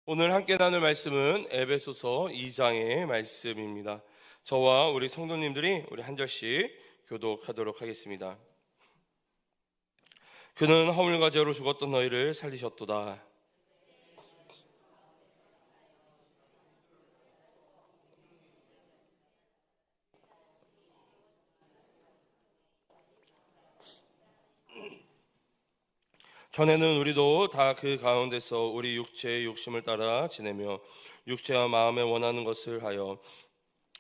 오늘 함께 나눌 말씀은 에베소서 2장의 말씀입니다. 저와 우리 성도님들이 우리 한 절씩 교독하도록 하겠습니다. 그는 허물과 죄로 죽었던 너희를 살리셨도다. 전에는 우리도 다 그 가운데서 우리 육체의 욕심을 따라 지내며 육체와 마음에 원하는 것을 하여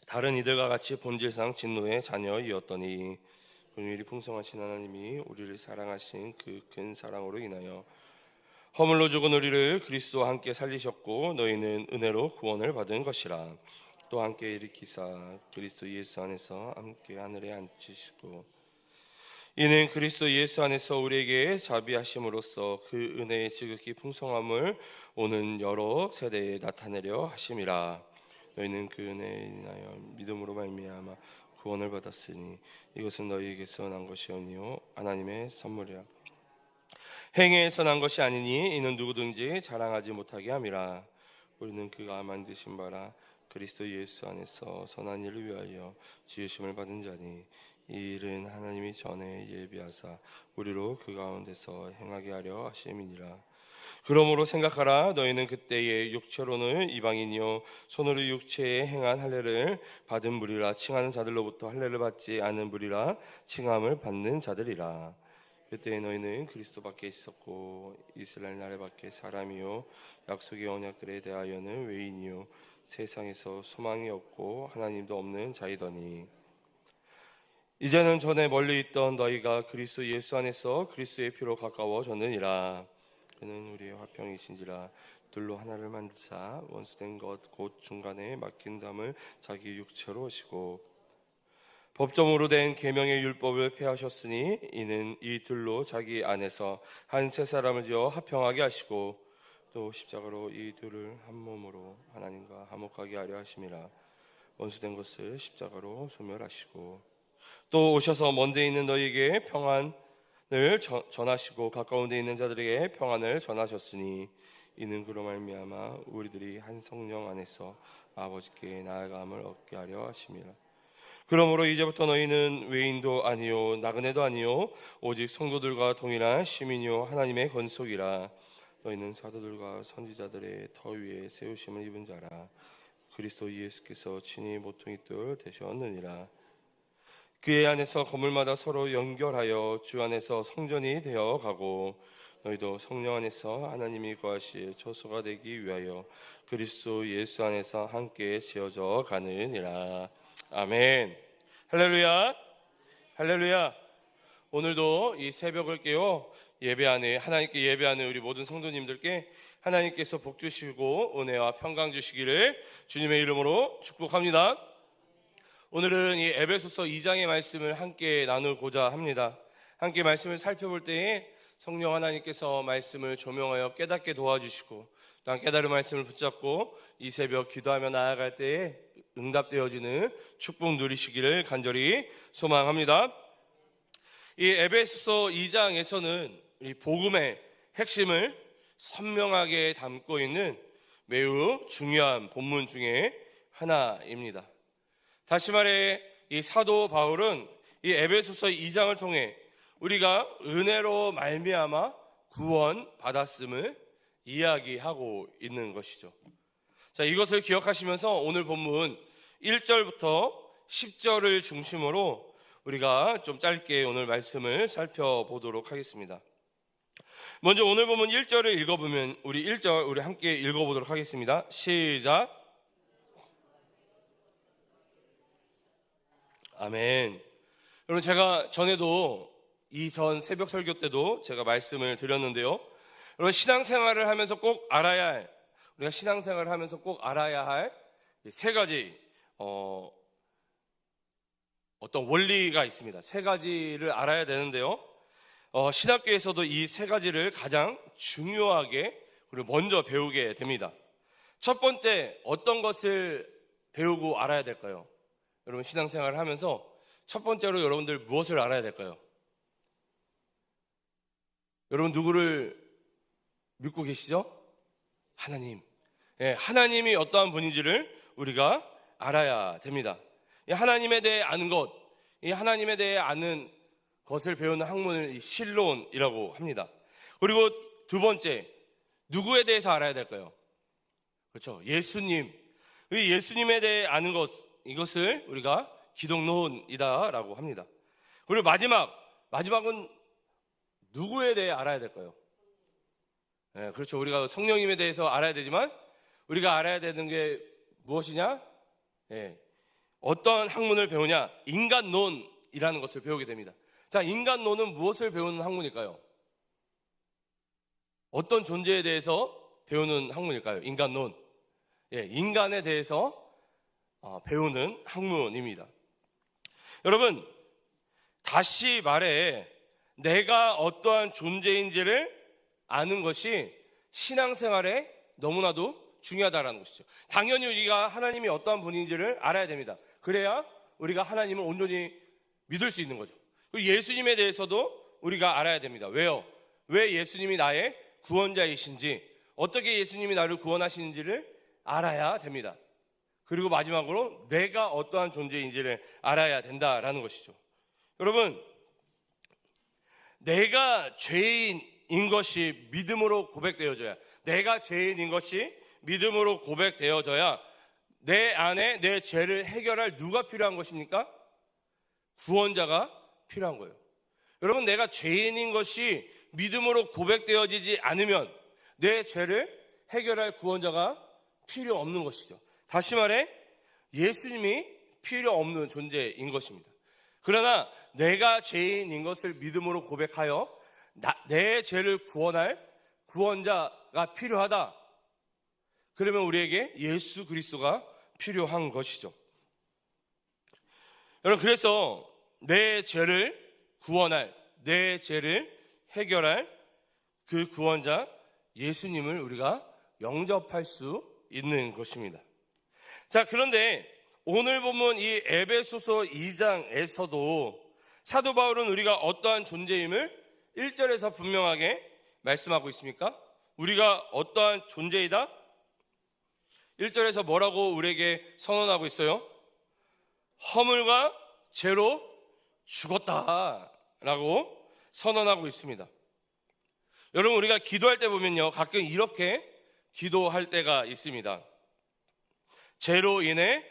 다른 이들과 같이 본질상 진노의 자녀이었더니 긍휼이 풍성하신 하나님이 우리를 사랑하신 그 큰 사랑으로 인하여 허물로 죽은 우리를 그리스도와 함께 살리셨고 너희는 은혜로 구원을 받은 것이라. 또 함께 일으키사 그리스도 예수 안에서 함께 하늘에 앉히시고 이는 그리스도 예수 안에서 우리에게 자비하심으로써 그 은혜의 지극히 풍성함을 오는 여러 세대에 나타내려 하심이라. 너희는 그 은혜에 인하여 믿음으로 말미암아 구원을 받았으니 이것은 너희에게서 난 것이 아니요 하나님의 선물이라. 행위에서 난 것이 아니니 이는 누구든지 자랑하지 못하게 함이라. 우리는 그가 만드신 바라 그리스도 예수 안에서 선한 일을 위하여 지으심을 받은 자니 이 일은 하나님이 전에 예비하사 우리로 그 가운데서 행하게 하려 하심이니라. 그러므로 생각하라. 너희는 그때의 육체로는 이방인이요 손으로 육체에 행한 할례를 받은 무리라 칭하는 자들로부터 할례를 받지 않은 무리라 칭함을 받는 자들이라. 그때 너희는 그리스도 밖에 있었고 이스라엘 나라 밖에 사람이요 약속의 언약들에 대하여는 외인이요 세상에서 소망이 없고 하나님도 없는 자이더니 이제는 전에 멀리 있던 너희가 그리스도 예수 안에서 그리스도의 피로 가까워졌느니라. 그는 우리의 화평이신지라. 둘로 하나를 만드사 원수된 것 곧 중간에 막힌 담을 자기 육체로 오시고 법정으로 된 계명의 율법을 폐하셨으니 이는 이 둘로 자기 안에서 한 세 사람을 지어 화평하게 하시고 또 십자가로 이 둘을 한 몸으로 하나님과 화목하게 하려 하심이라. 원수된 것을 십자가로 소멸하시고 또 오셔서 먼데 있는 너희에게 평안을 전하시고 가까운 데 있는 자들에게 평안을 전하셨으니 이는 그로 말미암아 우리들이 한 성령 안에서 아버지께 나아감을 얻게 하려 하심이라. 그러므로 이제부터 너희는 외인도 아니요 나그네도 아니요 오직 성도들과 동일한 시민이요 하나님의 건속이라. 너희는 사도들과 선지자들의 터 위에 세우심을 입은 자라. 그리스도 예수께서 친히 모퉁이 돌 되셨느니라. 그의 안에서 건물마다 서로 연결하여 주 안에서 성전이 되어 가고 너희도 성령 안에서 하나님이 거하실 처소가 되기 위하여 그리스도 예수 안에서 함께 지어져 가느니라. 아멘. 할렐루야. 할렐루야. 오늘도 이 새벽을 깨워 예배하는 하나님께 예배하는 우리 모든 성도님들께 하나님께서 복 주시고 은혜와 평강 주시기를 주님의 이름으로 축복합니다. 오늘은 이 에베소서 2장의 말씀을 함께 나누고자 합니다. 함께 말씀을 살펴볼 때에 성령 하나님께서 말씀을 조명하여 깨닫게 도와주시고 또한 깨달은 말씀을 붙잡고 이 새벽 기도하며 나아갈 때에 응답되어지는 축복 누리시기를 간절히 소망합니다. 이 에베소서 2장에서는 이 복음의 핵심을 선명하게 담고 있는 매우 중요한 본문 중에 하나입니다. 다시 말해 이 사도 바울은 이 에베소서 2장을 통해 우리가 은혜로 말미암아 구원 받았음을 이야기하고 있는 것이죠. 자, 이것을 기억하시면서 오늘 본문 1절부터 10절을 중심으로 우리가 좀 짧게 오늘 말씀을 살펴보도록 하겠습니다. 먼저 오늘 본문 1절을 읽어보면 우리 1절 우리 함께 읽어보도록 하겠습니다. 시작. 아멘. 여러분, 제가 전에도 이전 새벽 설교 때도 제가 말씀을 드렸는데요. 여러분, 신앙생활을 하면서 꼭 알아야 할, 우리가 신앙생활을 하면서 꼭 알아야 할 세 가지 어떤 원리가 있습니다. 세 가지를 알아야 되는데요. 신학교에서도 이 세 가지를 가장 중요하게 그리고 먼저 배우게 됩니다. 첫 번째, 어떤 것을 배우고 알아야 될까요? 여러분, 신앙생활을 하면서 첫 번째로 여러분들 무엇을 알아야 될까요? 여러분, 누구를 믿고 계시죠? 하나님. 하나님이 어떠한 분인지를 우리가 알아야 됩니다. 하나님에 대해 아는 것, 이 하나님에 대해 아는 것을 배우는 학문을 신론이라고 합니다. 그리고 두 번째, 누구에 대해서 알아야 될까요? 그렇죠. 예수님. 이 예수님에 대해 아는 것, 이것을 우리가 기독론이다라고 합니다. 그리고 마지막은 누구에 대해 알아야 될까요? 그렇죠. 우리가 성령님에 대해서 알아야 되지만 우리가 알아야 되는 게 무엇이냐? 어떤 학문을 배우냐? 인간론이라는 것을 배우게 됩니다. 자, 인간론은 무엇을 배우는 학문일까요? 어떤 존재에 대해서 배우는 학문일까요? 인간론. 인간에 대해서 배우는 학문입니다. 여러분, 다시 말해 내가 어떠한 존재인지를 아는 것이 신앙생활에 너무나도 중요하다는 것이죠. 당연히 우리가 하나님이 어떠한 분인지를 알아야 됩니다. 그래야 우리가 하나님을 온전히 믿을 수 있는 거죠. 그리고 예수님에 대해서도 우리가 알아야 됩니다. 왜요? 왜 예수님이 나의 구원자이신지, 어떻게 예수님이 나를 구원하시는지를 알아야 됩니다. 그리고 마지막으로 내가 어떠한 존재인지를 알아야 된다라는 것이죠. 여러분, 내가 죄인인 것이 믿음으로 고백되어져야, 내가 죄인인 것이 믿음으로 고백되어져야 내 안에 내 죄를 해결할 누가 필요한 것입니까? 구원자가 필요한 거예요. 여러분, 내가 죄인인 것이 믿음으로 고백되어지지 않으면 내 죄를 해결할 구원자가 필요 없는 것이죠. 다시 말해 예수님이 필요 없는 존재인 것입니다. 그러나 내가 죄인인 것을 믿음으로 고백하여 내 죄를 구원할 구원자가 필요하다. 그러면 우리에게 예수 그리스도가 필요한 것이죠. 여러분, 그래서 내 죄를 구원할, 내 죄를 해결할 그 구원자 예수님을 우리가 영접할 수 있는 것입니다. 자, 그런데 오늘 보면 이 에베소서 2장에서도 사도 바울은 우리가 어떠한 존재임을 1절에서 분명하게 말씀하고 있습니까? 우리가 어떠한 존재이다? 1절에서 뭐라고 우리에게 선언하고 있어요? 허물과 죄로 죽었다라고 선언하고 있습니다. 여러분, 우리가 기도할 때 보면요, 가끔 이렇게 기도할 때가 있습니다. 죄로 인해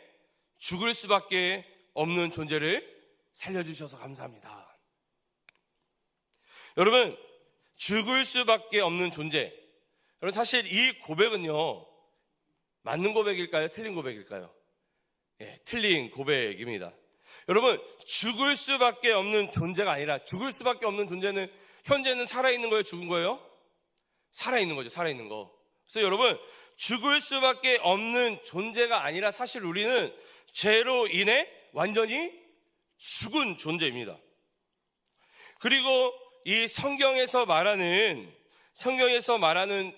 죽을 수밖에 없는 존재를 살려주셔서 감사합니다. 여러분, 죽을 수밖에 없는 존재, 여러분, 사실 이 고백은요, 맞는 고백일까요? 틀린 고백일까요? 틀린 고백입니다. 여러분, 죽을 수밖에 없는 존재가 아니라, 죽을 수밖에 없는 존재는 현재는 살아있는 거예요? 죽은 거예요? 살아있는 거죠. 살아있는 거. 그래서 여러분, 죽을 수밖에 없는 존재가 아니라 사실 우리는 죄로 인해 완전히 죽은 존재입니다. 그리고 이 성경에서 말하는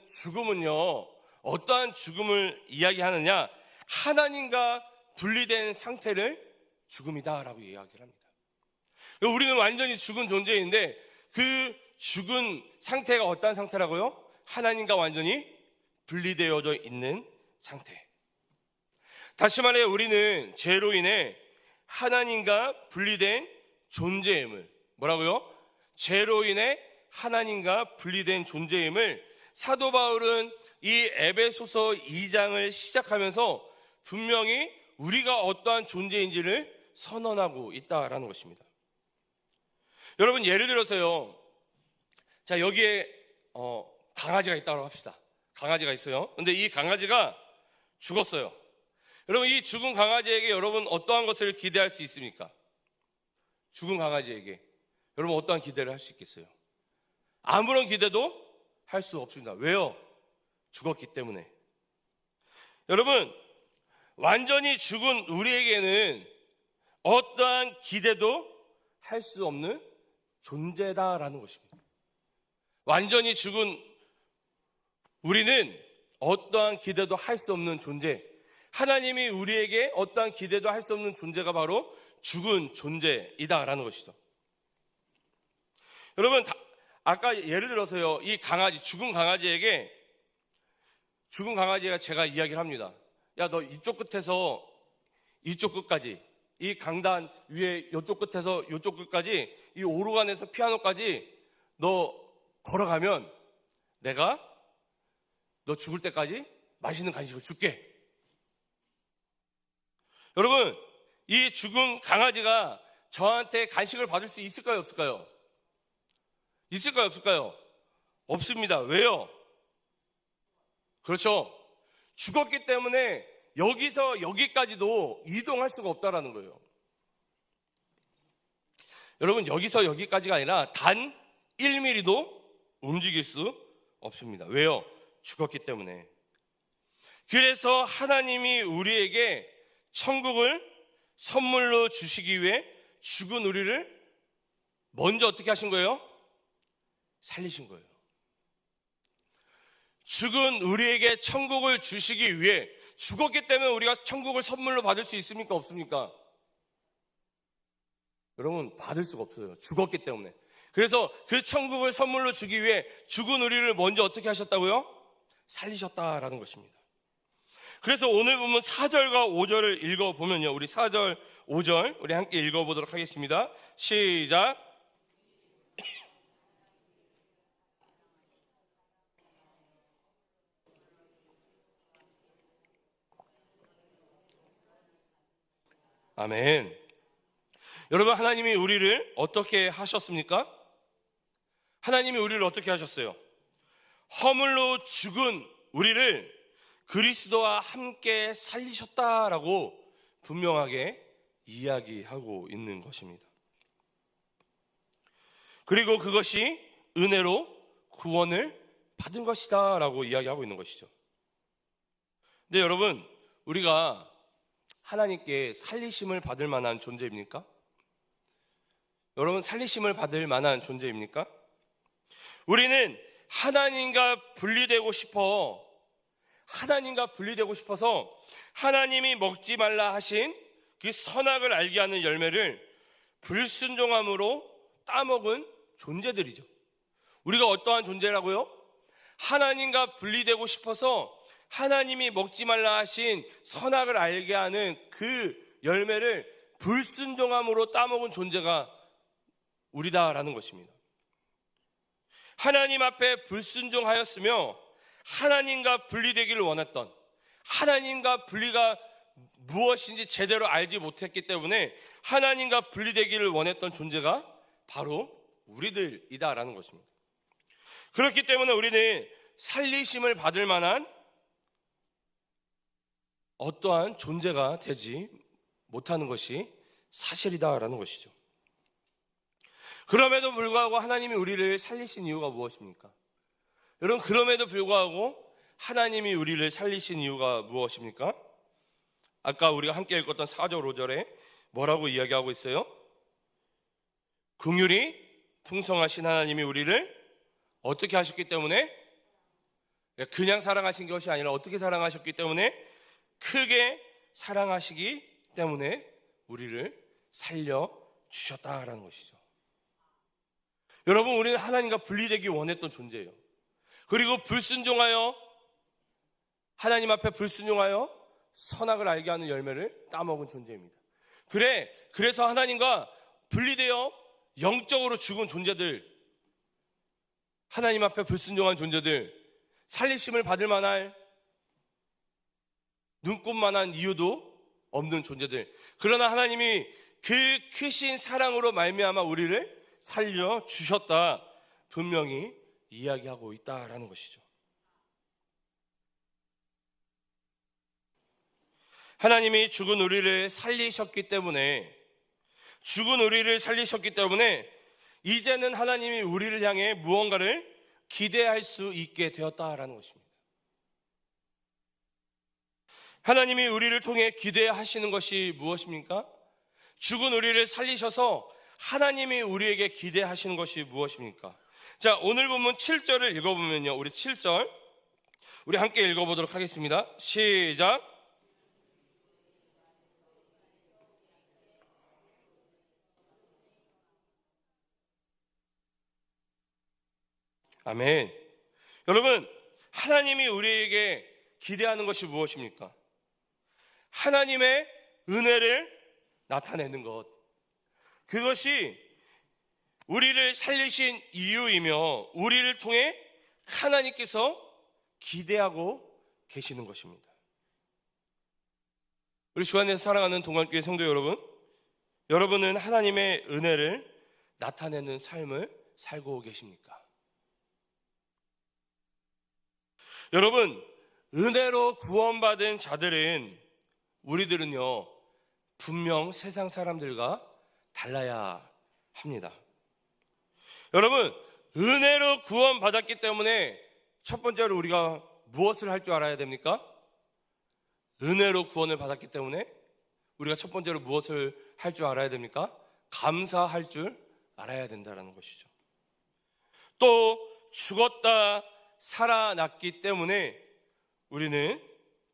죽음은요, 어떠한 죽음을 이야기하느냐? 하나님과 분리된 상태를 죽음이다라고 이야기를 합니다. 우리는 완전히 죽은 존재인데 그 죽은 상태가 어떠한 상태라고요? 하나님과 완전히 분리되어져 있는 상태. 다시 말해 우리는 죄로 인해 하나님과 분리된 존재임을, 뭐라고요? 죄로 인해 하나님과 분리된 존재임을 사도 바울은 이 에베소서 2장을 시작하면서 분명히 우리가 어떠한 존재인지를 선언하고 있다라는 것입니다. 여러분, 예를 들어서요, 자, 여기에 강아지가 있다고 합시다. 강아지가 있어요. 근데 이 강아지가 죽었어요. 여러분, 이 죽은 강아지에게 여러분 어떠한 것을 기대할 수 있습니까? 죽은 강아지에게 여러분 어떠한 기대를 할 수 있겠어요? 아무런 기대도 할 수 없습니다. 왜요? 죽었기 때문에. 여러분, 완전히 죽은 우리에게는 어떠한 기대도 할 수 없는 존재다라는 것입니다. 완전히 죽은 우리는 어떠한 기대도 할 수 없는 존재, 하나님이 우리에게 어떠한 기대도 할 수 없는 존재가 바로 죽은 존재이다라는 것이죠. 여러분, 아까 예를 들어서요, 이 강아지, 죽은 강아지에게 죽은 강아지가 제가 이야기를 합니다. 야, 너 이쪽 끝에서 이쪽 끝까지, 이 강단 위에 이쪽 끝에서 이쪽 끝까지, 이 오르간에서 피아노까지 너 걸어가면 내가 너 죽을 때까지 맛있는 간식을 줄게. 여러분, 이 죽은 강아지가 저한테 간식을 받을 수 있을까요, 없을까요? 있을까요, 없을까요? 없습니다. 왜요? 그렇죠. 죽었기 때문에 여기서 여기까지도 이동할 수가 없다라는 거예요. 여러분, 여기서 여기까지가 아니라 단 1mm도 움직일 수 없습니다. 왜요? 죽었기 때문에. 그래서 하나님이 우리에게 천국을 선물로 주시기 위해 죽은 우리를 먼저 어떻게 하신 거예요? 살리신 거예요. 죽은 우리에게 천국을 주시기 위해, 죽었기 때문에 우리가 천국을 선물로 받을 수 있습니까, 없습니까? 여러분, 받을 수가 없어요. 죽었기 때문에. 그래서 그 천국을 선물로 주기 위해 죽은 우리를 먼저 어떻게 하셨다고요? 살리셨다라는 것입니다. 그래서 오늘 보면 4절과 5절을 읽어보면요, 우리 4절, 5절 우리 함께 읽어보도록 하겠습니다. 시작. 아멘. 여러분, 하나님이 우리를 어떻게 하셨습니까? 하나님이 우리를 어떻게 하셨어요? 허물로 죽은 우리를 그리스도와 함께 살리셨다라고 분명하게 이야기하고 있는 것입니다. 그리고 그것이 은혜로 구원을 받은 것이다 라고 이야기하고 있는 것이죠. 근데 여러분, 우리가 하나님께 살리심을 받을 만한 존재입니까? 여러분, 살리심을 받을 만한 존재입니까? 우리는 하나님과 분리되고 싶어서 하나님이 먹지 말라 하신 그 선악을 알게 하는 열매를 불순종함으로 따먹은 존재들이죠. 우리가 어떠한 존재라고요? 하나님과 분리되고 싶어서 하나님이 먹지 말라 하신 선악을 알게 하는 그 열매를 불순종함으로 따먹은 존재가 우리다라는 것입니다. 하나님 앞에 불순종하였으며 하나님과 분리되기를 원했던, 하나님과 분리가 무엇인지 제대로 알지 못했기 때문에 하나님과 분리되기를 원했던 존재가 바로 우리들이다라는 것입니다. 그렇기 때문에 우리는 살리심을 받을 만한 어떠한 존재가 되지 못하는 것이 사실이다라는 것이죠. 그럼에도 불구하고 하나님이 우리를 살리신 이유가 무엇입니까? 여러분, 그럼에도 불구하고 하나님이 우리를 살리신 이유가 무엇입니까? 아까 우리가 함께 읽었던 4절 5절에 뭐라고 이야기하고 있어요? 긍휼이 풍성하신 하나님이 우리를 어떻게 하셨기 때문에? 그냥 사랑하신 것이 아니라 어떻게 사랑하셨기 때문에? 크게 사랑하시기 때문에 우리를 살려주셨다라는 것이죠. 여러분, 우리는 하나님과 분리되기 원했던 존재예요. 그리고 하나님 앞에 불순종하여 선악을 알게 하는 열매를 따먹은 존재입니다. 그래서 하나님과 분리되어 영적으로 죽은 존재들, 하나님 앞에 불순종한 존재들, 살리심을 받을 만할 눈꼽만한 이유도 없는 존재들, 그러나 하나님이 그 크신 사랑으로 말미암아 우리를 살려주셨다 분명히 이야기하고 있다라는 것이죠. 하나님이 죽은 우리를 살리셨기 때문에 이제는 하나님이 우리를 향해 무언가를 기대할 수 있게 되었다라는 것입니다. 하나님이 우리를 통해 기대하시는 것이 무엇입니까? 죽은 우리를 살리셔서 하나님이 우리에게 기대하시는 것이 무엇입니까? 자, 오늘 본문 7절을 읽어보면요, 우리 7절 우리 함께 읽어보도록 하겠습니다. 시작. 아멘. 여러분, 하나님이 우리에게 기대하는 것이 무엇입니까? 하나님의 은혜를 나타내는 것. 그것이 우리를 살리신 이유이며 우리를 통해 하나님께서 기대하고 계시는 것입니다. 우리 주 안에서 사랑하는 동안교회 성도 여러분, 여러분은 하나님의 은혜를 나타내는 삶을 살고 계십니까? 여러분, 은혜로 구원받은 자들은, 우리들은요, 분명 세상 사람들과 달라야 합니다. 여러분, 은혜로 구원받았기 때문에 첫 번째로 우리가 무엇을 할 줄 알아야 됩니까? 은혜로 구원을 받았기 때문에 우리가 첫 번째로 무엇을 할 줄 알아야 됩니까? 감사할 줄 알아야 된다는 것이죠. 또 죽었다 살아났기 때문에 우리는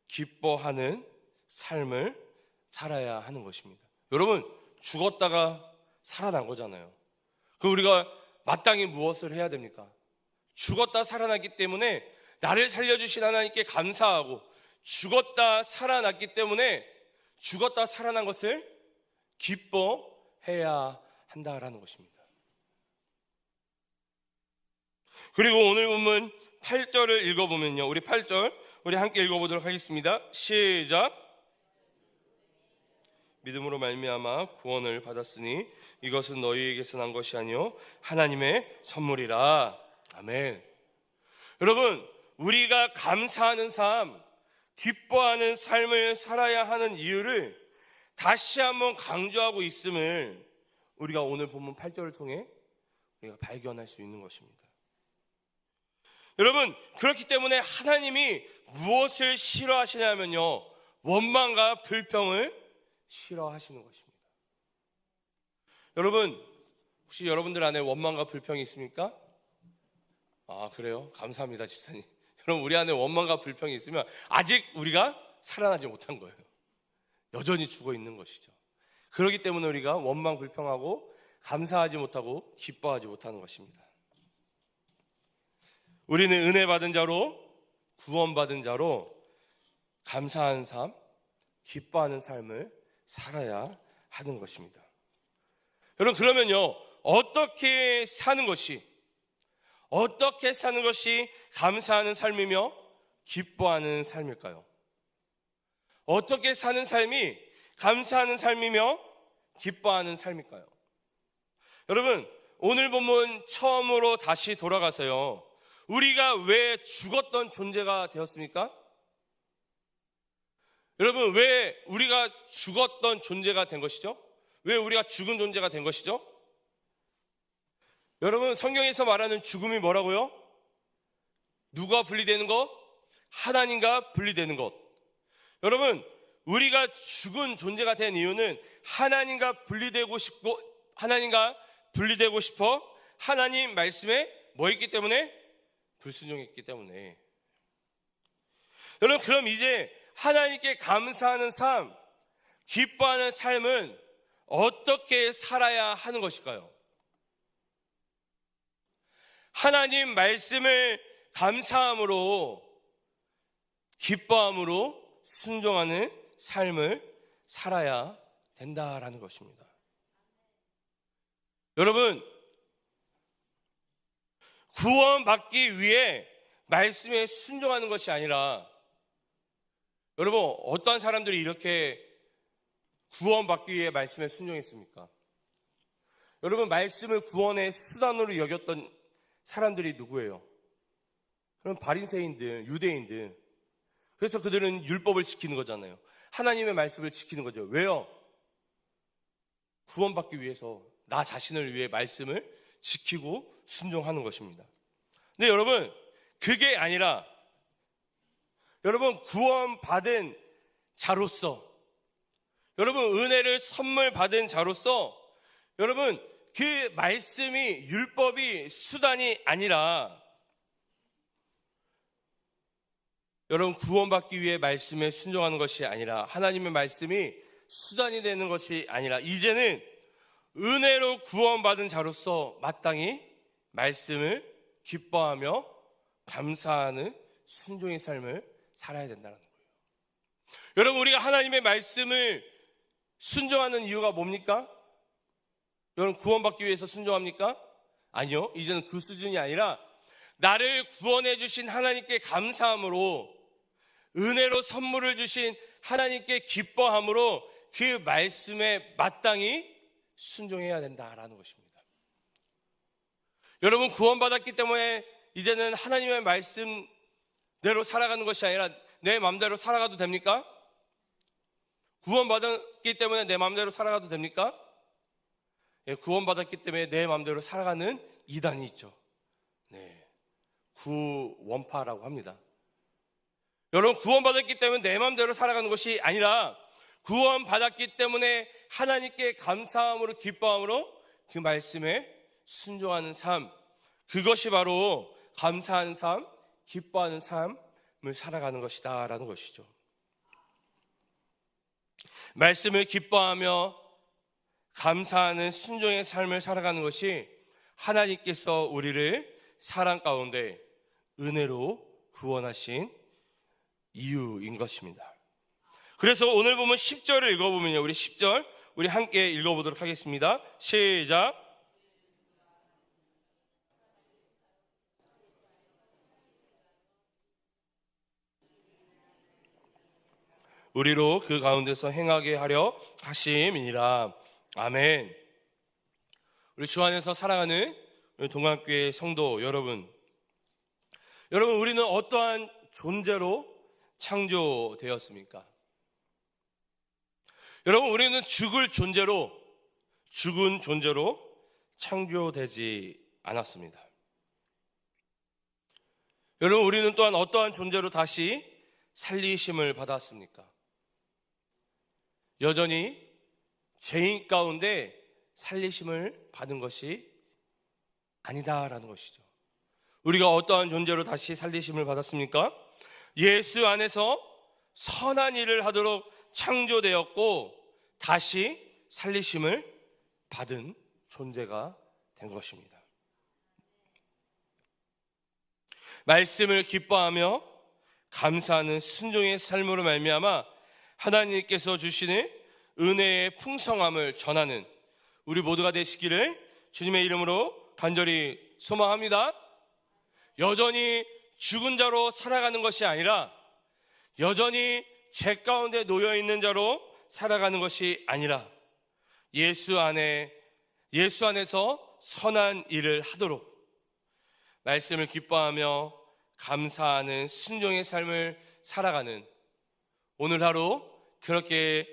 기뻐하는 삶을 살아야 하는 것입니다. 여러분, 죽었다가 살아난 거잖아요. 그럼 우리가 마땅히 무엇을 해야 됩니까? 죽었다 살아났기 때문에 나를 살려주신 하나님께 감사하고, 죽었다 살아났기 때문에 죽었다 살아난 것을 기뻐해야 한다라는 것입니다. 그리고 오늘 본문 8절을 읽어보면요, 우리 8절 우리 함께 읽어보도록 하겠습니다. 시작. 믿음으로 말미암아 구원을 받았으니 이것은 너희에게서 난 것이 아니요 하나님의 선물이라. 아멘. 여러분, 우리가 감사하는 삶, 기뻐하는 삶을 살아야 하는 이유를 다시 한번 강조하고 있음을 우리가 오늘 본문 8절을 통해 우리가 발견할 수 있는 것입니다. 여러분, 그렇기 때문에 하나님이 무엇을 싫어하시냐면요, 원망과 불평을 싫어하시는 것입니다. 여러분, 혹시 여러분들 안에 원망과 불평이 있습니까? 아, 그래요? 감사합니다, 집사님. 여러분, 우리 안에 원망과 불평이 있으면 아직 우리가 살아나지 못한 거예요. 여전히 죽어 있는 것이죠. 그렇기 때문에 우리가 원망 불평하고 감사하지 못하고 기뻐하지 못하는 것입니다. 우리는 은혜 받은 자로, 구원받은 자로 감사하는 삶, 기뻐하는 삶을 살아야 하는 것입니다. 여러분, 그러면요, 어떻게 사는 것이 감사하는 삶이며 기뻐하는 삶일까요? 어떻게 사는 삶이 감사하는 삶이며 기뻐하는 삶일까요? 여러분, 오늘 본문 처음으로 다시 돌아가서요, 우리가 왜 죽었던 존재가 되었습니까? 여러분, 왜 우리가 죽었던 존재가 된 것이죠? 왜 우리가 죽은 존재가 된 것이죠? 여러분, 성경에서 말하는 죽음이 뭐라고요? 누가 분리되는 것? 하나님과 분리되는 것. 여러분, 우리가 죽은 존재가 된 이유는 하나님과 분리되고 싶어 하나님 말씀에 뭐 있기 때문에? 불순종했기 때문에. 여러분, 그럼 이제 하나님께 감사하는 삶, 기뻐하는 삶은 어떻게 살아야 하는 것일까요? 하나님 말씀을 감사함으로, 기뻐함으로 순종하는 삶을 살아야 된다라는 것입니다. 여러분, 구원받기 위해 말씀에 순종하는 것이 아니라, 여러분, 어떠한 사람들이 이렇게 구원받기 위해 말씀에 순종했습니까? 여러분, 말씀을 구원의 수단으로 여겼던 사람들이 누구예요? 그럼 바리새인들, 유대인들. 그래서 그들은 율법을 지키는 거잖아요. 하나님의 말씀을 지키는 거죠. 왜요? 구원받기 위해서, 나 자신을 위해 말씀을 지키고 순종하는 것입니다. 근데 여러분, 그게 아니라, 여러분, 구원받은 자로서, 여러분, 은혜를 선물 받은 자로서, 여러분, 그 말씀이, 율법이 수단이 아니라, 여러분, 구원받기 위해 말씀에 순종하는 것이 아니라, 하나님의 말씀이 수단이 되는 것이 아니라, 이제는 은혜로 구원받은 자로서 마땅히 말씀을 기뻐하며 감사하는 순종의 삶을 살아야 된다는 거예요. 여러분, 우리가 하나님의 말씀을 순종하는 이유가 뭡니까? 여러분, 구원받기 위해서 순종합니까? 아니요. 이제는 그 수준이 아니라 나를 구원해 주신 하나님께 감사함으로, 은혜로 선물을 주신 하나님께 기뻐함으로 그 말씀에 마땅히 순종해야 된다라는 것입니다. 여러분, 구원받았기 때문에 이제는 하나님의 말씀대로 살아가는 것이 아니라 내 마음대로 살아가도 됩니까? 구원받았기 때문에 내 마음대로 살아가도 됩니까? 예, 구원받았기 때문에 내 마음대로 살아가는 이단이 있죠. 네, 구원파라고 합니다. 여러분, 구원받았기 때문에 내 마음대로 살아가는 것이 아니라 구원받았기 때문에 하나님께 감사함으로, 기뻐함으로 그 말씀에 순종하는 삶, 그것이 바로 감사하는 삶, 기뻐하는 삶을 살아가는 것이다 라는 것이죠. 말씀을 기뻐하며 감사하는 순종의 삶을 살아가는 것이 하나님께서 우리를 사랑 가운데 은혜로 구원하신 이유인 것입니다. 그래서 오늘 보면 10절을 읽어보면요, 우리 10절 우리 함께 읽어보도록 하겠습니다. 시작. 우리로 그 가운데서 행하게 하려 하심이니라. 아멘. 우리 주 안에서 사랑하는 우리 동안교회 성도 여러분, 우리는 어떠한 존재로 창조되었습니까? 여러분, 우리는 죽은 존재로 창조되지 않았습니다. 여러분, 우리는 또한 어떠한 존재로 다시 살리심을 받았습니까? 여전히 죄인 가운데 살리심을 받은 것이 아니다라는 것이죠. 우리가 어떠한 존재로 다시 살리심을 받았습니까? 예수 안에서 선한 일을 하도록 창조되었고 다시 살리심을 받은 존재가 된 것입니다. 말씀을 기뻐하며 감사하는 순종의 삶으로 말미암아 하나님께서 주시는 은혜의 풍성함을 전하는 우리 모두가 되시기를 주님의 이름으로 간절히 소망합니다. 여전히 죽은 자로 살아가는 것이 아니라, 여전히 죄 가운데 놓여있는 자로 살아가는 것이 아니라, 예수 안에서 선한 일을 하도록 말씀을 기뻐하며 감사하는 순종의 삶을 살아가는 오늘 하루, 그렇게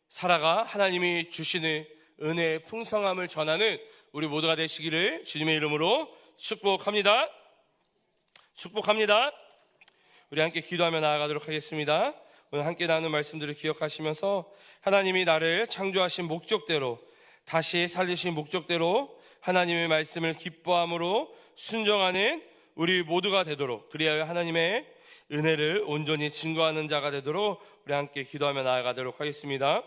살아가 하나님이 주시는 은혜의 풍성함을 전하는 우리 모두가 되시기를 주님의 이름으로 축복합니다. 우리 함께 기도하며 나아가도록 하겠습니다. 오늘 함께 나누는 말씀들을 기억하시면서 하나님이 나를 창조하신 목적대로, 다시 살리신 목적대로 하나님의 말씀을 기뻐함으로 순종하는 우리 모두가 되도록, 그리하여 하나님의 은혜를 온전히 증거하는 자가 되도록 우리 함께 기도하며 나아가도록 하겠습니다.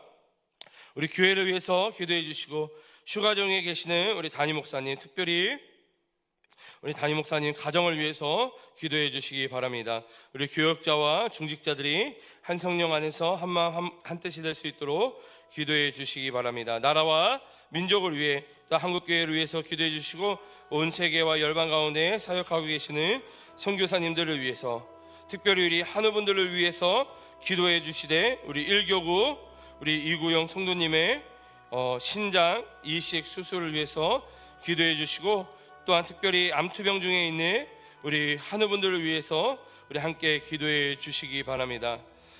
우리 교회를 위해서 기도해 주시고, 휴가 중에 계시는 우리 담임 목사님, 특별히 우리 담임 목사님 가정을 위해서 기도해 주시기 바랍니다. 우리 교역자와 중직자들이 한 성령 안에서 한 마음 한 뜻이 될 수 있도록 기도해 주시기 바랍니다. 나라와 민족을 위해, 또 한국교회를 위해서 기도해 주시고, 온 세계와 열방 가운데 사역하고 계시는 선교사님들을 위해서, 특별히 우리 한우분들을 위해서 기도해 주시되, 우리 1교구 우리 이구영 성도님의 신장 이식 수술을 위해서 기도해 주시고, 또한 특별히 암투병 중에 있는 우리 한우분들을 위해서 우리 함께 기도해 주시기 바랍니다.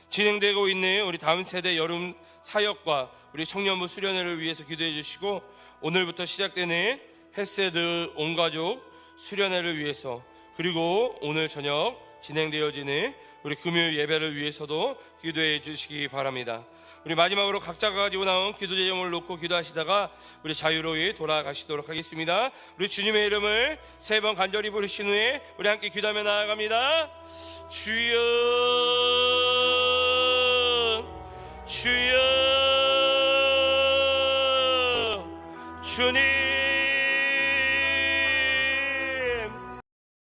진행되고 있는 우리 다음 세대 여름 사역과 우리 청년부 수련회를 위해서 기도해 주시고, 오늘부터 시작되는 햇세드 온가족 수련회를 위해서, 그리고 오늘 저녁 진행되어지는 우리 금요일 예배를 위해서도 기도해 주시기 바랍니다. 우리 마지막으로 각자가 가지고 나온 기도 제목을 놓고 기도하시다가 우리 자유로이 돌아가시도록 하겠습니다. 우리 주님의 이름을 3번 간절히 부르신 후에 우리 함께 기도하며 나아갑니다. 주여, 주여, 주님